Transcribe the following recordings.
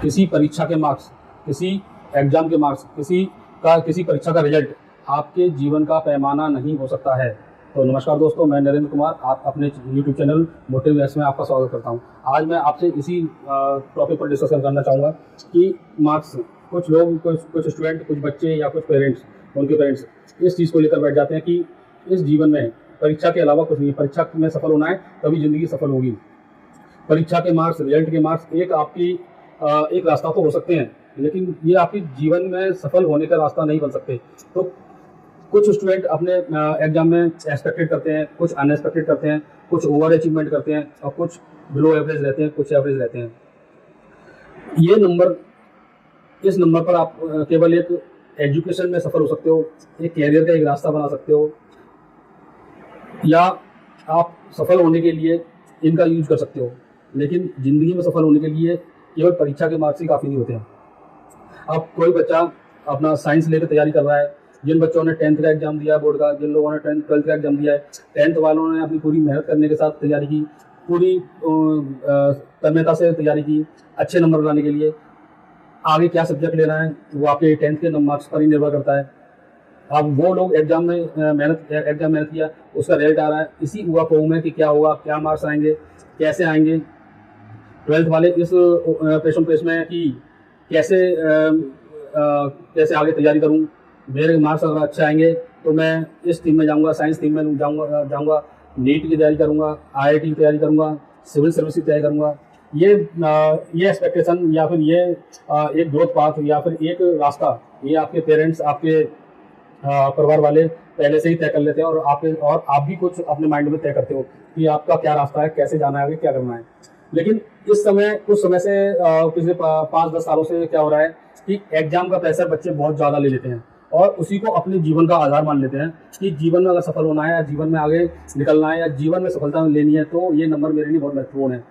किसी परीक्षा के मार्क्स, किसी एग्जाम के मार्क्स, किसी परीक्षा का रिजल्ट आपके जीवन का पैमाना नहीं हो सकता है। तो नमस्कार दोस्तों, मैं नरेंद्र कुमार, आप अपने यूट्यूब चैनल मोटिव एक्स में आपका स्वागत करता हूं। आज मैं आपसे इसी टॉपिक पर डिस्कशन करना चाहूँगा कि मार्क्स, कुछ लोग, कुछ स्टूडेंट, कुछ बच्चे या कुछ पेरेंट्स, उनके पेरेंट्स इस चीज़ को लेकर बैठ जाते हैं कि इस जीवन में परीक्षा के अलावा कुछ नहीं है। परीक्षा में सफल होना है तभी ज़िंदगी सफल होगी। परीक्षा के मार्क्स, रिजल्ट के मार्क्स एक रास्ता तो हो सकते हैं, लेकिन ये आपके जीवन में सफल होने का रास्ता नहीं बन सकते। तो कुछ स्टूडेंट अपने एग्जाम में एक्सपेक्टेड करते हैं, कुछ अनएक्सपेक्टेड करते हैं, कुछ ओवर अचीवमेंट करते हैं और कुछ बिलो एवरेज रहते हैं, कुछ एवरेज रहते हैं। इस नंबर पर आप केवल एक एजुकेशन में सफल हो सकते हो, एक कैरियर का एक रास्ता बना सकते हो, या आप सफल होने के लिए इनका यूज कर सकते हो। लेकिन ज़िंदगी में सफल होने के लिए केवल परीक्षा के मार्क्स ही काफ़ी नहीं होते हैं। अब कोई बच्चा अपना साइंस लेकर तैयारी कर रहा है, जिन बच्चों ने 10th का एग्जाम दिया बोर्ड का, जिन लोगों ने 12th का एग्जाम दिया है, 10th वालों ने अपनी पूरी मेहनत करने के साथ तैयारी की, पूरी तन्मयता से तैयारी की अच्छे नंबर लाने के लिए। आगे क्या सब्जेक्ट लेना है वो आपके 10th के मार्क्स पर ही निर्भर करता है। अब वो लोग एग्जाम में मेहनत किया, उसका रिजल्ट आ रहा है, इसी हुआ पोऊ में कि क्या होगा, क्या मार्क्स आएंगे, कैसे आएंगे। 12th वाले इस प्रेस में कि कैसे आगे तैयारी करूं, मेरे मार्क्स अगर अच्छे आएंगे तो मैं इस टीम में जाऊंगा, साइंस टीम में जाऊंगा, नीट की तैयारी करूंगा, IIT की तैयारी करूंगा, सिविल सर्विस की तैयारी करूंगा। ये एक्सपेक्टेशन या फिर ये एक ग्रोथ पाथ या फिर एक रास्ता, ये आपके पेरेंट्स, आपके परिवार वाले पहले से ही तय कर लेते हैं, और आप भी कुछ अपने माइंड में तय करते हो कि आपका क्या रास्ता है, कैसे जाना है, आगे क्या करना है। लेकिन कुछ समय से पिछले 5-10 सालों से क्या हो रहा है कि एग्जाम का प्रेशर बच्चे बहुत ज़्यादा ले लेते हैं और उसी को अपने जीवन का आधार मान लेते हैं कि जीवन में अगर सफल होना है या जीवन में आगे निकलना है या जीवन में सफलता लेनी है तो ये नंबर मेरे लिए बहुत महत्वपूर्ण है।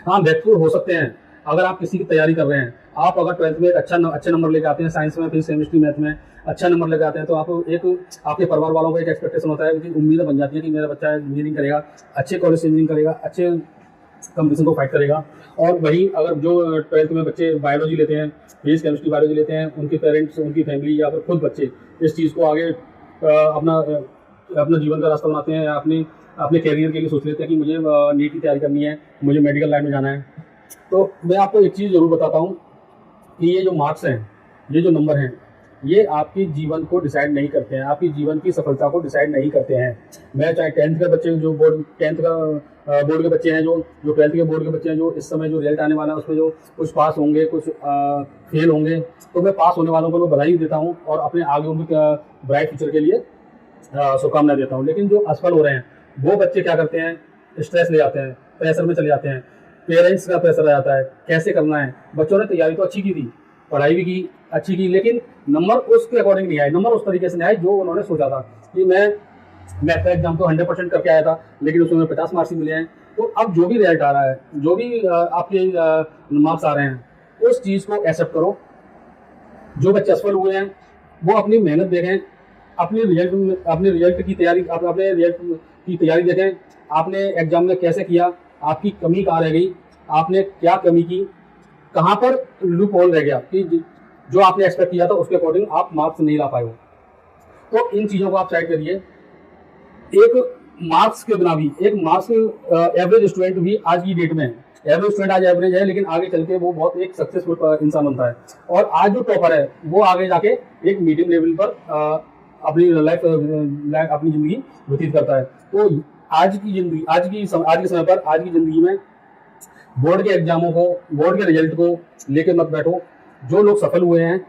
हाँ, महत्वपूर्ण हो सकते हैं अगर आप किसी की तैयारी कर रहे हैं। आप अगर 12th में एक अच्छे नंबर लेके आते हैं, साइंस में, फिजिक्स, केमिस्ट्री, मैथ में अच्छा नंबर लेके आते हैं, तो आपके परिवार वालों को एक एक्सपेक्टेशन होता है कि उम्मीदें बन जाती है कि मेरा बच्चा इंजीनियरिंग करेगा, अच्छे कॉलेज से इंजीनियरिंग करेगा, अच्छे कंपटीशन को फाइट करेगा। और वही अगर जो 12th में बच्चे बायोलॉजी लेते हैं, फिजिक्स, केमिस्ट्री, बायोलॉजी लेते हैं, उनके पेरेंट्स, उनकी फैमिली या फिर खुद बच्चे इस चीज़ को आगे अपना जीवन का रास्ता बनाते हैं या अपने कैरियर के लिए सोच लेते हैं कि मुझे नीट की तैयारी करनी है, मुझे मेडिकल लाइन में जाना है। तो मैं आपको एक चीज़ ज़रूर बताता हूँ कि ये जो मार्क्स हैं, ये जो नंबर हैं, ये आपके जीवन को डिसाइड नहीं करते हैं, आपकी जीवन की सफलता को डिसाइड नहीं करते हैं। मैं चाहे 10th के बच्चे, जो टेंथ का बोर्ड के बच्चे हैं, जो 12th के बोर्ड के बच्चे हैं, जो इस समय जो रिजल्ट आने वाला है उसमें जो कुछ पास होंगे, कुछ फेल होंगे, तो मैं पास होने वालों को मैं बधाई देता हूँ और अपने आगे उनके ब्राइट फ्यूचर के लिए शुभकामनाएं देता हूँ। लेकिन जो असफल हो रहे हैं वो बच्चे क्या करते हैं, स्ट्रेस ले जाते हैं, प्रेशर में चले जाते हैं, पेरेंट्स का प्रेशर आ जाता है, कैसे करना है। बच्चों ने तैयारी तो अच्छी की थी, पढ़ाई भी की, अच्छी की, लेकिन नंबर उसके अकॉर्डिंग नहीं आए, नंबर उस तरीके से नहीं आए जो उन्होंने सोचा था कि मैं मैथ का एग्जाम तो 100% करके आया था, लेकिन उसमें 50 मार्क्स ही मिले हैं। तो अब जो भी रिजल्ट आ रहा है, जो भी आपके मार्क्स आ रहे हैं, उस चीज़ को एक्सेप्ट करो। जो बच्चे असफल हुए हैं वो अपनी मेहनत देखें, अपने रिजल्ट की तैयारी देखें। आपने एग्जाम में कैसे किया, आपकी कमी कहाँ रह गई, आपने क्या कमी की, कहाँ पर लूप होल रह गया कि जो आपने एक्सपेक्ट किया था उसके अकॉर्डिंग आप मार्क्स नहीं ला पाए हो। तो इन चीज़ों को आप साइड करिए। एक मार्क्स के बिना भी, एक मार्क्स एवरेज स्टूडेंट भी आज की डेट में, एवरेज स्टूडेंट आज एवरेज है, लेकिन आगे चल के वो बहुत एक सक्सेसफुल इंसान बनता है। और आज जो टॉपर है वो आगे जाके एक मीडियम लेवल पर अपनी ज़िंदगी व्यतीत करता है। तो आज के समय पर, आज की ज़िंदगी में बोर्ड के एग्जामों को, बोर्ड के रिजल्ट को लेकर मत बैठो। जो लोग सफल हुए हैं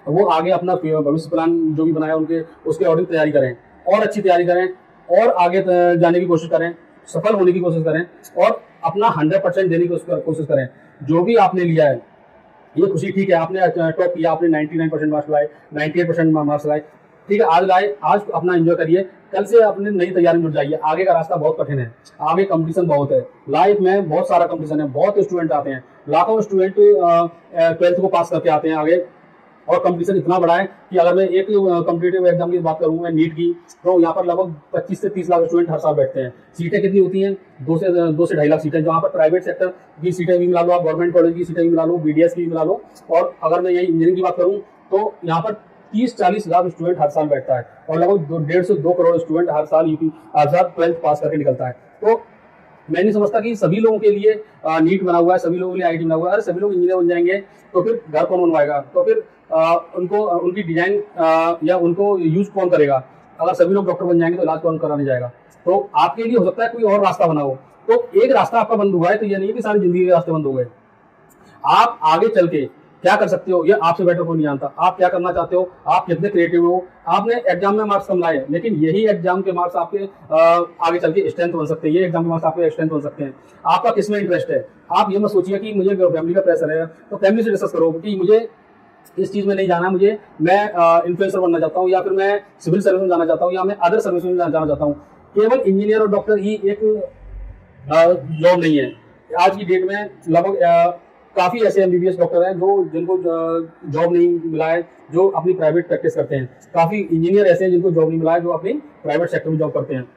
वो आगे अपना भविष्य प्लान जो भी बनाया उसके अकॉर्डिंग तैयारी करें, और अच्छी तैयारी करें, और आगे जाने की कोशिश करें, सफल होने की कोशिश करें, और अपना 100% देने की कोशिश करें। जो भी आपने लिया है, ये खुशी ठीक है, आपने टॉप किया, आपने 99% मार्क्स लाए, 98% मार्क्स लाए, ठीक है, आज अपना एंजॉय करिए। कल से अपने नई तैयारी में जुट जाइए। आगे का रास्ता बहुत कठिन है, आगे कंपटीशन बहुत है, लाइफ में बहुत सारा कंपटीशन है, बहुत स्टूडेंट आते हैं, लाखों स्टूडेंट 12th को पास करके आते हैं आगे, और कंपटीशन इतना बड़ा है कि अगर मैं एक कॉम्पिटिटिव एग्जाम की बात करूँ, मैं नीट की, तो यहाँ पर लगभग 25 से 30 लाख स्टूडेंट हर साल बैठते हैं। सीटें कितनी होती हैं? 2 से 2.5 लाख सीटें, जहाँ पर प्राइवेट सेक्टर की सीटें भी मिला लो, आप गवर्नमेंट कॉलेज की सीटें भी मिला लो, BDS की भी मिला लो। और अगर मैं यही इंजीनियरिंग की बात करूँ तो यहाँ पर 30-40 लाख स्टूडेंट हर साल बैठता है और लगभग 1.5 से 2 करोड़ स्टूडेंट हर साल 12th पास करके निकलता है। तो मैं नहीं समझता कि सभी लोगों के लिए नीट बना हुआ है, सभी लोगों के लिए IIT बना हुआ है। अरे सभी लोग इंजीनियर बन जाएंगे तो फिर घर कौन बनवाएगा? तो फिर उनको उनकी डिजाइन या उनको यूज कौन करेगा? अगर सभी लोग डॉक्टर बन जाएंगे तो इलाज कौन कराने जाएगा? तो आपके लिए हो सकता है कोई और रास्ता बना हो। तो एक रास्ता आपका बंद हुआ है तो ये नहीं कि सारी जिंदगी के रास्ते बंद हो गए। आप आगे चल के क्या कर सकते हो ये आपसे बेटर कोई नहीं जानता। आप क्या करना चाहते हो, आप कितने क्रिएटिव हो। आपने एग्जाम में मार्क्स कम लाए, लेकिन यही एग्जाम के मार्क्स आपके आगे चल के स्ट्रेंथ बन सकते हैं। ये एग्जाम के मार्क्स आपके स्ट्रेंथ बन सकते हैं। आपका किसमें इंटरेस्ट है? आप ये मत सोचिए कि मुझे फैमिली का प्रेशर है, तो फैमिली से डिस्कस करो कि मुझे इस चीज में नहीं जाना, मुझे मैं इन्फ्लुएंसर बनना चाहता हूँ, या फिर मैं सिविल सर्विस में जाना चाहता हूँ, या मैं अदर सर्विस में जाना चाहता हूँ। केवल इंजीनियर और डॉक्टर ही एक जॉब नहीं है। आज की डेट में लगभग काफी ऐसे MBBS डॉक्टर हैं जिनको जॉब नहीं मिला है, जो अपनी प्राइवेट प्रैक्टिस करते हैं। काफी इंजीनियर ऐसे हैं जिनको जॉब नहीं मिला है, जो अपनी प्राइवेट सेक्टर में जॉब करते हैं।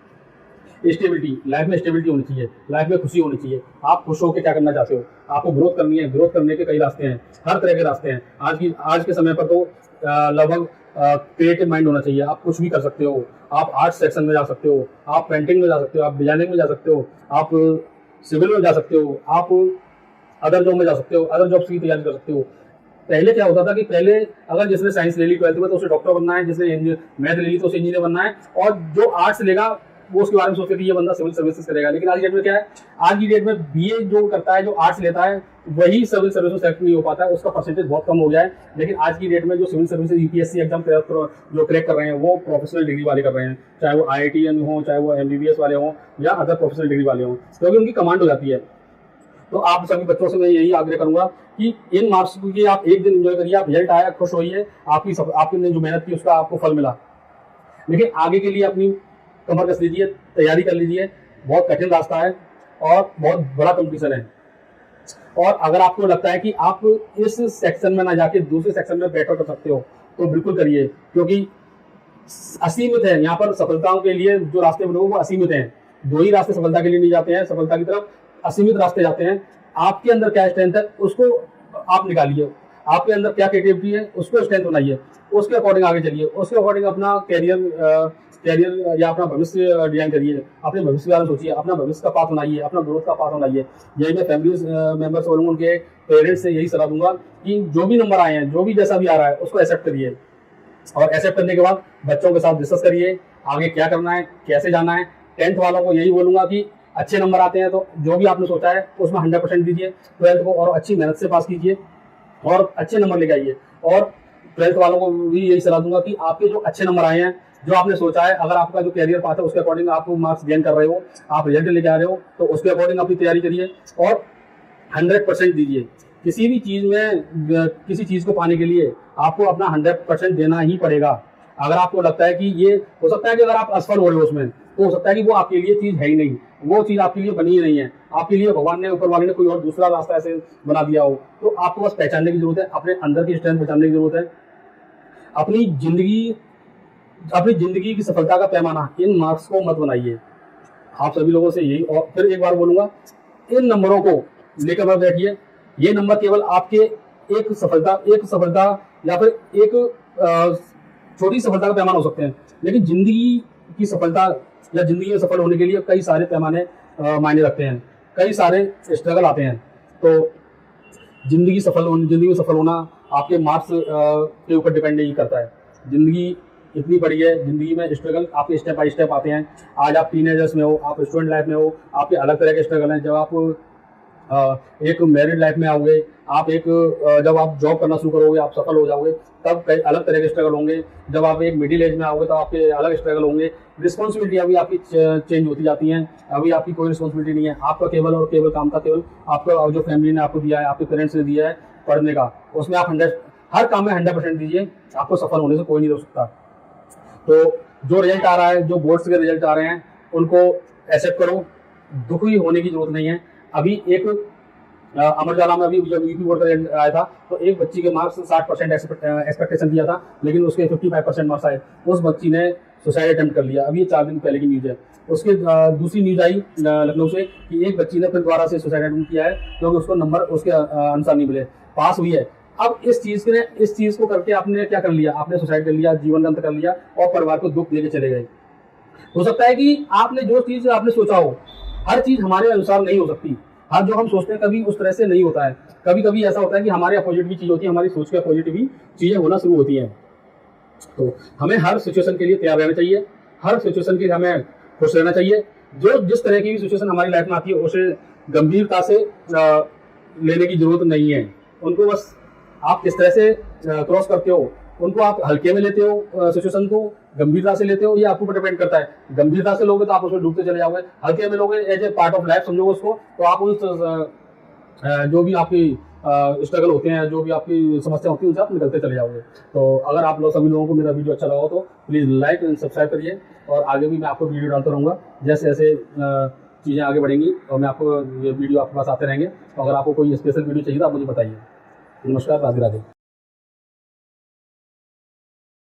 स्टेबिलिटी, लाइफ में स्टेबिलिटी होनी चाहिए, लाइफ में खुशी होनी चाहिए। आप खुश होकर क्या करना चाहते हो? आपको ग्रोथ करनी है, ग्रोथ करने के कई रास्ते हैं, हर तरह के रास्ते हैं। आज के समय पर तो लगभग क्रिएटिव माइंड होना चाहिए। आप कुछ भी कर सकते हो। आप आर्ट सेक्शन में जा सकते हो, आप पेंटिंग में जा सकते हो, आप डिजाइनिंग में जा सकते हो, आप सिविल में जा सकते हो, आप अदर जॉब में जा सकते हो, अदर जॉब्स की तैयारी कर सकते हो। पहले क्या होता था कि पहले अगर जिसने साइंस ले ली 12th में तो उसे डॉक्टर बनना है, जिसने मैथ ले ली तो उसे इंजीनियर बनना है, और जो आर्ट्स लेगा वो उसके बारे में सोचते कि ये बंदा सिविल सर्विसेज करेगा। लेकिन आज की डेट में क्या है? आज की डेट में BA जो करता है, जो आर्ट्स लेता है, वही सिविल सर्विस में सेलेक्ट नहीं हो पाता है, उसका परसेंटेज बहुत कम हो गया है। लेकिन आज की डेट में जो सिविल सर्विसेज UPSC एग्जाम जो क्रैक कर रहे हैं, वो प्रोफेशनल डिग्री वाले कर रहे हैं, चाहे वो IITian हो, चाहे वो MBBS वाले हों, या अदर प्रोफेशनल डिग्री वाले हों, क्योंकि उनकी कमांड हो जाती है। तो आप सभी बच्चों से मैं यही आग्रह करूंगा कि इन मार्क्स की आप एक दिन एंजॉय करिए, आप रिजल्ट आया, खुश होइए, आपने जो मेहनत की उसका आपको फल मिला। लेकिन आगे के लिए अपनी कमर कस लीजिए, तैयारी कर लीजिए। बहुत कठिन रास्ता है और बहुत बड़ा कंपटीशन है। और अगर आपको लगता है कि आप इस सेक्शन में ना जाके दूसरे सेक्शन में बेटर कर सकते हो तो बिल्कुल करिए, क्योंकि असीमित है यहाँ पर। सफलताओं के लिए जो रास्ते बने वो असीमित हैं। 2 ही रास्ते सफलता के लिए नहीं जाते हैं, सफलता की तरफ असीमित रास्ते जाते हैं। आपके अंदर क्या स्ट्रेंथ है उसको आप निकालिए, आपके अंदर क्या क्रिएटिविटी है उसको स्ट्रेंथ बनाइए, उसके अकॉर्डिंग आगे चलिए, उसके अकॉर्डिंग अपना कैरियर या अपना भविष्य डिजाइन करिए। अपने भविष्य के बारे में सोचिए, अपना भविष्य का पाथ बनाइए, अपना ग्रोथ का पाथ बनाइए। यही मैं फैमिली मेंबर्स बोलूँगा, उनके पेरेंट्स से यही सलाह दूंगा कि जो भी नंबर आए हैं, जो भी जैसा भी आ रहा है, उसको एक्सेप्ट करिए। और एक्सेप्ट करने के बाद बच्चों के साथ डिस्कस करिए आगे क्या करना है, कैसे जाना है। 10th वालों को यही बोलूंगा कि अच्छे नंबर आते हैं तो जो भी आपने सोचा है उसमें 100% दीजिए। 12th को और अच्छी मेहनत से पास कीजिए और अच्छे नंबर लेके आइए। और 12th वालों को भी यही सलाह दूंगा कि आपके जो अच्छे नंबर आए हैं, जो आपने सोचा है, अगर आपका जो कैरियर पाथ है उसके अकॉर्डिंग आप मार्क्स गेन कर रहे हो, आप रिजल्ट लेके आ रहे हो, तो उसके अकॉर्डिंग अपनी तैयारी करिए और 100% दीजिए। किसी भी चीज में, किसी चीज को पाने के लिए आपको अपना 100% देना ही पड़ेगा। अगर आपको लगता है कि ये हो सकता है कि अगर आप असफल हो रहे हो उसमें, तो हो सकता है कि वो आपके लिए चीज है ही नहीं, वो चीज आपके लिए बनी ही नहीं है। आपके लिए भगवान ने, ऊपर वाले ने कोई और दूसरा रास्ता ऐसे बना दिया हो। तो आपको बस पहचानने की जरूरत है, अपने अंदर की स्ट्रेंथ पहचानने की जरूरत है। अपनी जिंदगी की सफलता का पैमाना इन मार्क्स को मत बनाइए। आप सभी लोगों से यही, और फिर एक बार बोलूंगा, इन नंबरों को लेकर मत बैठिए। ये नंबर केवल आपके एक सफलता या फिर एक छोटी सफलता का पैमाना हो सकते हैं, लेकिन जिंदगी की सफलता या जिंदगी में सफल होने के लिए कई सारे पैमाने मायने रखते हैं, कई सारे स्ट्रगल आते हैं। तो जिंदगी में सफल होना आपके मार्क्स के ऊपर डिपेंड नहीं करता है। जिंदगी इतनी बड़ी है, जिंदगी में स्ट्रगल आपके स्टेप बाय स्टेप आते हैं। आज आप टीनेजर्स में हो, आप स्टूडेंट लाइफ में हो, आपके अलग तरह के स्ट्रगल हैं। जब आप एक मैरिड लाइफ में आओगे, जब आप जॉब करना शुरू करोगे, आप सफल हो जाओगे, तब कई अलग तरह के स्ट्रगल होंगे। जब आप एक मिडिल एज में आओगे तो आपके अलग स्ट्रगल होंगे। रिस्पॉन्सिबिलिटी अभी आपकी चेंज होती जाती हैं। अभी आपकी कोई रिस्पॉन्सिबिलिटी नहीं है। आपका केवल और केवल काम था, केवल आपका जो फैमिली ने आपको दिया है, आपके पेरेंट्स ने दिया है पढ़ने का, उसमें आप हर काम में 100% दीजिए। आपको सफल होने से कोई नहीं रोक सकता। तो जो रिजल्ट आ रहा है, जो बोर्ड्स के रिजल्ट आ रहे हैं, उनको एक्सेप्ट करो। दुखी होने की जरूरत नहीं है। अभी एक अमर उजाला में अभी जब यूपी बोर्ड का रिजल्ट आया था तो एक बच्ची के मार्क्स 60% एक्सपेक्टेशन दिया था, लेकिन उसके 55% मार्क्स आए। उस बच्ची ने सुसाइड अटेम्प्ट कर लिया। अभी ये 4 दिन पहले की न्यूज़ है। उसके दूसरी न्यूज़ आई लखनऊ से कि एक बच्ची ने फिर दोबारा से सुसाइड अटेम्प्ट किया है, क्योंकि उसको नंबर उसके अनुसार नहीं मिले, पास हुई है। अब इस चीज़ को करके आपने क्या कर लिया, आपने सुसाइड कर लिया, जीवन का अंत कर लिया और परिवार को दुख देके चले गए। हो सकता है कि आपने जो चीज़ आपने सोचा हो, हर चीज़ हमारे अनुसार नहीं हो सकती। हर जो हम सोचते हैं कभी उस तरह से नहीं होता है। कभी कभी ऐसा होता है कि हमारे अपोजिट भी चीज़ होती है, हमारी सोच के अपोजिट भी चीज़ें होना शुरू होती हैं। तो हमें हर सिचुएशन के लिए तैयार रहना चाहिए, हर सिचुएशन के लिए हमें खुश रहना चाहिए। जो जिस तरह की भी सिचुएशन हमारी लाइफ में आती है उसे गंभीरता से लेने की जरूरत नहीं है। उनको बस आप किस तरह से क्रॉस करते हो, उनको आप हल्के में लेते हो, सिचुएशन को गंभीरता से लेते हो, ये आपके ऊपर डिपेंड करता है। गंभीरता से लोगे तो आप उसमें डूबते चले जाओगे, हल्के में लोगे as a part of life समझोगे उसको, तो आप उस जो भी आपकी स्ट्रगल होते हैं, जो भी आपकी समस्या होती है, उनसे आप निकलते चले जाओगे। तो अगर आप लोग सभी लोगों को मेरा वीडियो अच्छा लगा हो तो प्लीज़ लाइक एंड सब्सक्राइब करिए, और आगे भी मैं आपको वीडियो डालता रहूँगा। जैसे जैसे चीज़ें आगे बढ़ेंगी और मैं आपको ये वीडियो आपके पास आते रहेंगे। तो अगर आपको कोई स्पेशल वीडियो चाहिए तो आप मुझे बताइए। नमस्कार, राधे राधे।